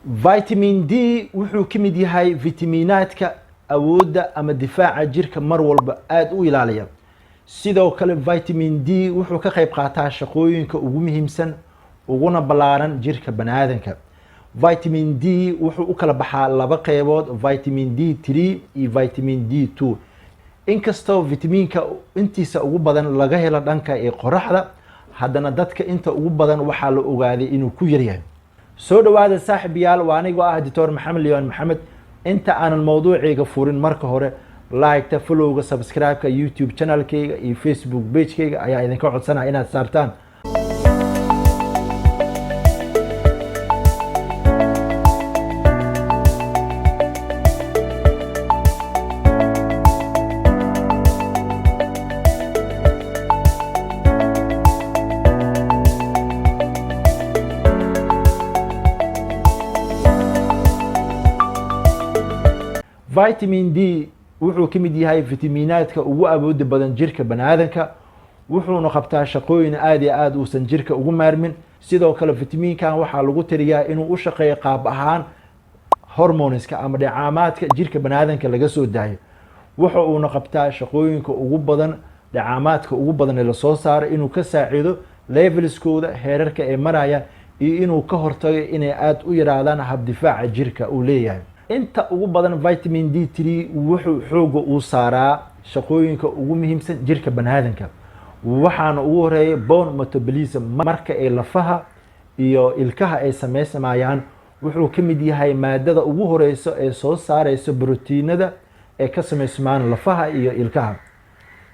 vitamin D wuxuu ka mid yahay fitamiinaadka awoodda ama difaaca jirka mar walba aad u ilaaliya. sidoo kale vitamin D wuxuu ka qayb qaataa shaqooyinka ugu muhiimsan uguna ballaaran jirka bani'aadamka. vitamin D wuxuu u kala baxaa laba qaybood, vitamin D3 iyo vitamin D2. inkastoo vitamiinka intiisa ugu badan laga helo dhanka ee qoraxda, haddana dadka inta ugu badan waxaa la ogaaday inuu ku yar yahay. soo dhawaada saaxiibayaal, waa anigoo ah Dr. Maxamed Liyon Maxamed. inta aanan mowduucayga furin, marka hore like-ta, follow-ga, subscribe-ka YouTube channel-kayga iyo Facebook page-kayga ayaa idinka codsanaya inaad saartaan. vitamin D wuxuu ka mid yahay fitamiinaadka ugu awoodda badan jirka bani'aadamka, wuxuuna qabtaa shaqooyin aad iyo aad uusan jirka ugu maarmin. sidoo kale vitamiinkan waxaa lagu tiriyaa inuu u shaqeeyo qaab ahaan hormoneska ama dheecaamaadka jirka bani'aadamka laga soo daayo. waxa uuna qabtaa shaqooyinka ugu badan, dheecaamaadka ugu badan ee lasoo saaro, inuu ka saacido levelskooda, heerarka ay marayaan, iyo inuu ka hortago inay aad u yaraadaan habdifaaca jirka uu leeyahay. inta ugu badan vitamin D3 wuxuu xooga uu saaraa shaqooyinka ugu muhiimsan jirka bani'aadamka, waxaana ugu horeeya bone metabolism. marka ay lafaha iyo ilkaha ay samaysamayaan, wuxuu ka mid yahay maadada ugu horeyso ee soo saareysa borotiinada ee ka samaysmaan lafaha iyo ilkaha.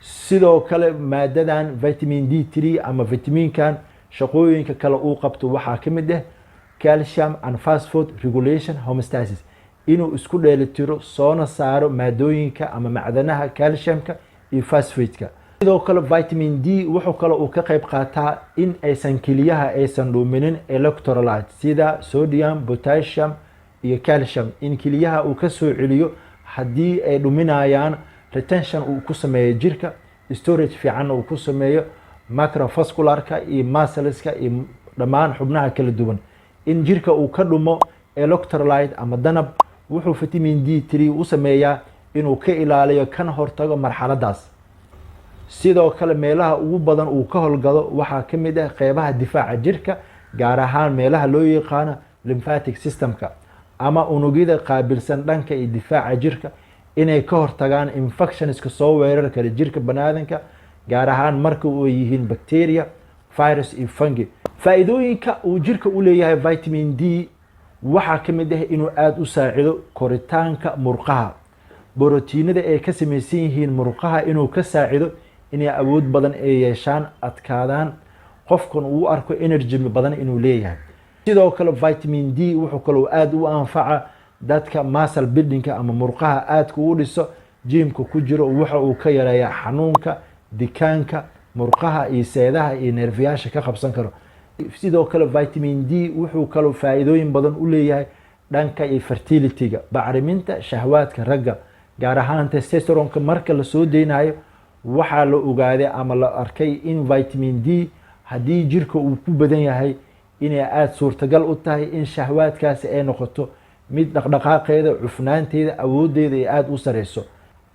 sidoo kale maadadan vitamin D3 ama vitamiinkan shaqooyinka kale uu qabto waxaa ka mid ah calcium and phosphate regulation homeostasis, inuu isku dheelitiro soona saaro maadooyinka ama macdanaha calciumka iyo phosphateka. sidoo kale vitamin D wuxuu kale uu ka qayb qaataa in aysan keliyaha aysan dhuminin electrolytes sida sodium, potassium iyo calcium, in keliyaha uu ka soo celiyo haddii ay dhuminayaan, retention uu ku sameeyo jirka, storage fiican uu ku sameeyo macrovascularka iyo muscleska iyo dhammaan xubnaha kala duwan. in jirka uu ka dhumo electrolyte ama danab, wuxuu vitamin D3 u sameeyaa inuu ka ilaaliyo kana hortago marxaladaas. sidoo kale meelaha ugu badan uu ka howlgalo waxaa ka mid ah qeybaha difaaca jirka, gaar ahaan meelaha loo yaqaano lymphatic systemka ama unugyada qaabilsan dhanka iyo difaaca jirka, inay ka hortagaan infectionska soo weerar kara jirka bani'aadamka, gaar ahaan marka ay yihiin bacteria, virus iyo fungi. faa'iidooyinka uu jirka u leeyahay vitamin D waxaa ka mid ah inuu aad u saacido koritaanka murqaha, borotiinada ay ka samaysan yihiin murqaha inuu ka saacido inay awood badan ay yeeshaan, adkaadaan, qofkan uu arko energy badan inuu leeyahay. sidoo kale vitamin D wuxuu kaloo aad u anfaca dadka muscle buildingka ama murqaha aadka u dhiso, jimka ku jiro. waxa uu ka yareeyaa xanuunka dikaanka murqaha iyo seedaha iyo neerfayaasha ka qabsan karo. sidoo kale vitamin D wuxuu kaloo faa'iidooyin badan u leeyahay dhanka iyo fertilityga, bacriminta shahwaadka ragga, gaar ahaan testosteronka. marka la soo deynayo waxaa la ogaaday ama la arkay in vitamin D haddii jirka uu ku badan yahay inay aad suurtagal u tahay in shahwaadkaasi ay noqoto mid dhaqdhaqaaqeeda, cufnaanteeda, awoodeeda ay aad u sareyso.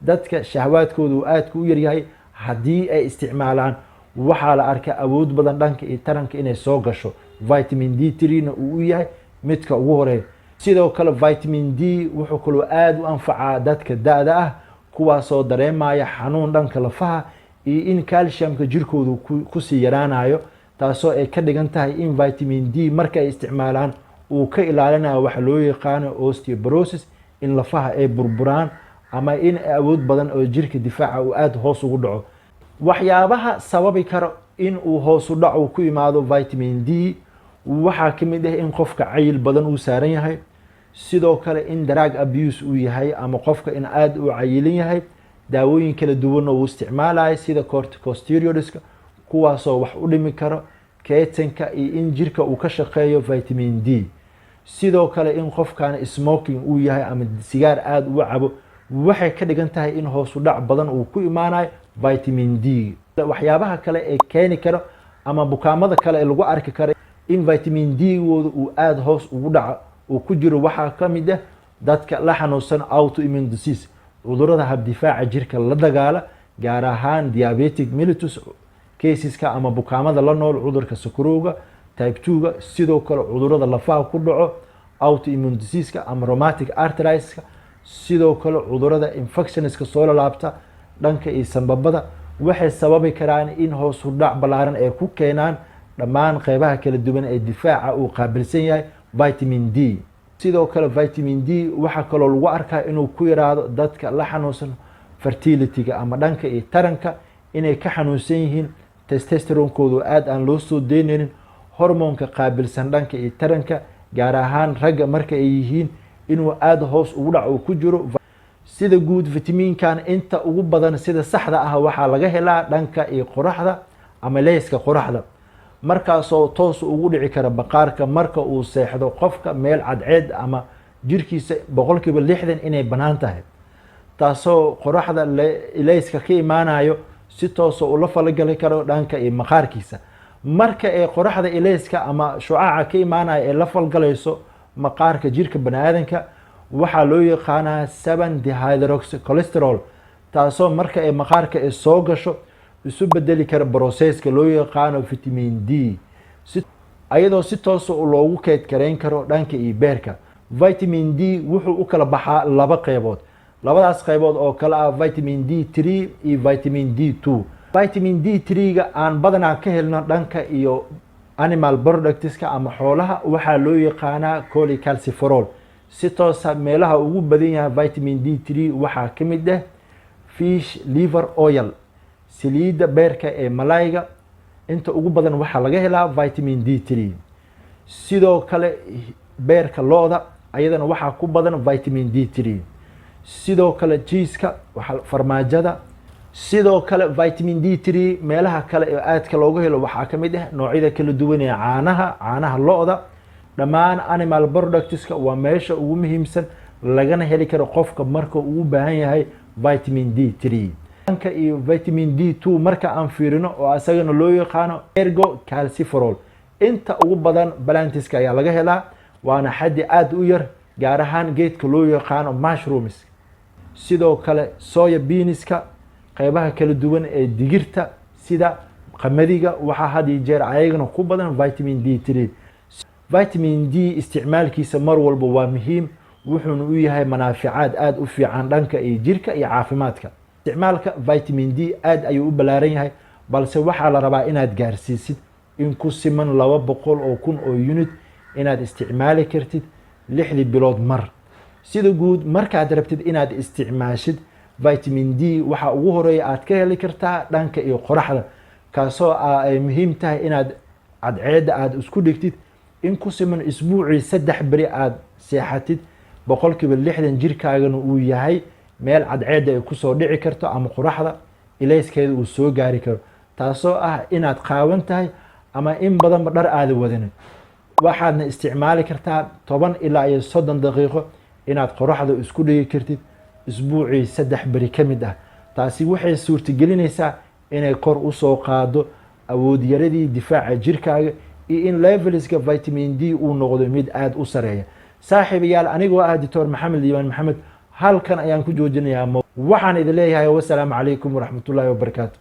dadka shahwaadkooda uu aadka u yaryahay haddii ay isticmaalaan, waxaa la arkaa awood badan dhanka iyo taranka inay soo gasho. vitamin D3na uu u yahay midka ugu horeeya. sidoo kale vitamin D wuxuu kaloo aad u anfacaa dadka da-da ah, kuwaasoo dareemaya xanuun dhanka lafaha iyo in calciumka jirkoodu kusii yaraanayo, taasoo ay ka dhigan tahay in vitamin D marka ay isticmaalaan uu ka ilaalinayo waxa loo yaqaano osteoporosis, in lafaha ay burburaan ama in awood badan oo jirka difaaca uu aad hoos ugu dhaco. waxyaabaha sababi karo in uu hoos u dhaco ku imaado vitamin D waxaa ka mid ah in qofka cayil badan uu saaran yahay, sidoo kale in drug abuse uu yahay ama qofka in aad u cayilan yahay, daawooyin kala duwan uu isticmaalayo sida corticosteroidska, kuwaasoo wax u dhimi karo keetanka iyo in jirka uu ka shaqeeyo vitamin D. sidoo kale in qofkan smoking uu yahay ama sigaar aad u cabo, waxay ka dhigan tahay in hoos u dhac badan uu ku imaanayo vitamin D. waxyaabaha kale ee keeni karo ama bukaamada kale ee lagu arki karo in vitamin D wooda uu aad hoos ugu dhaco وكجرو waxaa kamid ah dadka la xanuunsan autoimmune disease cudurada habdifaaca jirka la dagaala gaar ahaan diabetic mellitus caseska ama bukaamada la nool cudurka sokorowga type 2ga sidoo kale cudurada lafaha ku dhaco autoimmune disease ama rheumatic arthritis sidoo kale cudurada infectionska soo laabta dhanka iyo sanbabada waxay sababi karaan in hoos u dhac balaaran ay ku keenaan dhammaan qaybaha kala duwan ee difaaca uu qaabilsan yahay vitamin D sidoo kale vitamin D waxa kale lagu arkaa inuu ku yiraahdo dadka la xanuunsan fertility-ga ama dhanka iyo taranka inay ka xanuunsan yihiin testosterone-koodu aad aan loo soo deynaynin hormoonka qaabilsan dhanka iyo taranka gaar ahaan ragga marka ay yihiin inuu aad hoos ugu dhaco ku jiro sida guud vitaminkan inta ugu badan sida saxda ah waxa laga helaa dhanka iyo qoraxda ama leeska qoraxda markaasoo toos ugu dhici kara baqaarka marka uu seexdo qofka meel cadceed ama jirkiisa 60% inay banaan tahay taasoo qoraxda leeska ka imaanayo si toos u la falgali karo dhanka iyo maqaarkiisa marka ay qoraxda leeska ama shucaaca ka imaanayo ee la falgalayso maqaarka jirka bani'aadanka waxaa loo yaqaanaa 7 dehydroxycholesterol taasoo marka ay maqaarka ay soo gasho isu bedeli kara processka loo yaqaano vitamin D ayadoo si toos loogu keyd kareyn karo dhanka iyo beerka vitamin D wuxuu u kala baxaa laba qaybood labadaas qaybood oo kala ah vitamin D3 iyo vitamin D2 vitamin D3 ga aan badanaa ka helno dhanka iyo animal productska ama xoolaha waxaa loo yaqaanaa cholecalciferol si toos ah meelaha ugu badan yahay vitamin D3 waxaa kamid ah fish liver oil saliida beerka ee malayga inta ugu badan waxa laga helaa vitamin D3 sidoo kale beerka looda ayadana waxa ku badan vitamin D3 sidoo kale cheese-ka waxa farmaajada sidoo kale vitamin D3 meelaha kale ee aadka looga helo waxa kamid ah noocyada kala duwan ee caanaha looda dhamaan animal productska waa meesha ugu muhiimsan lagana heli karo qofka marka uu u baahan yahay vitamin D3 dhanka iyo vitamin D2 marka aan fiirino oo asagana loo yaqaano ergocalciferol inta ugu badan balantiska ayaa laga helaa waana xaddi aad u yar gaar ahaan geedka loo yaqaano mushrooms sidoo kale soya beanska qaybaha kala duwan ee digirta sida qamadiga waxa had iyo jeer ayagana ku badan vitamin D3 vitamin D isticmaalkiisa mar walba waa muhiim wuxuuna u yahay manaaficaad aad u fiican dhanka iyo jirka iyo caafimaadka isticmaalka vitamin D aad ayuu u balaaran yahay balse waxaa la rabaa inaad gaarsiisid in ku siman 200,000 oo unit inaad isticmaali kartid 6 bilood mar sida guud markaad rabtid inaad isticmaashid vitamin D waxa ugu horeeya aad ka heli kartaa dhanka iyo qoraxda kaasoo ay muhiim tahay inaad cadceeda aad isku dhigtid in ku siman isbuucii 3 bari aad seexatid 60% jirkaagana uu yahay meel cadceeda ay ku soo dhici karto ama qoraxda ilayskeeda uu soo gaari karo taasoo ah inaad qaawan tahay ama in badan dhar aad wadanin waxaadna isticmaali kartaa 10 ilaa 30 daqiiqo inaad qoraxda isku dhigi kartid isbuucii 3 bari kamid ah taasi waxay suurtagelinaysaa inay kor u soo qaado awood yaradii difaaca jirkaaga iyo in levelska vitamin D uu noqdo mid aad u sareeya saaxiibayaal anigoo ah Dr. Maxamed Liibaan Maxamed halkan ayaan ku joojinayaa waxaan idin leeyahay wassalaamu calaykum waraxmatullaahi wabarakaatuh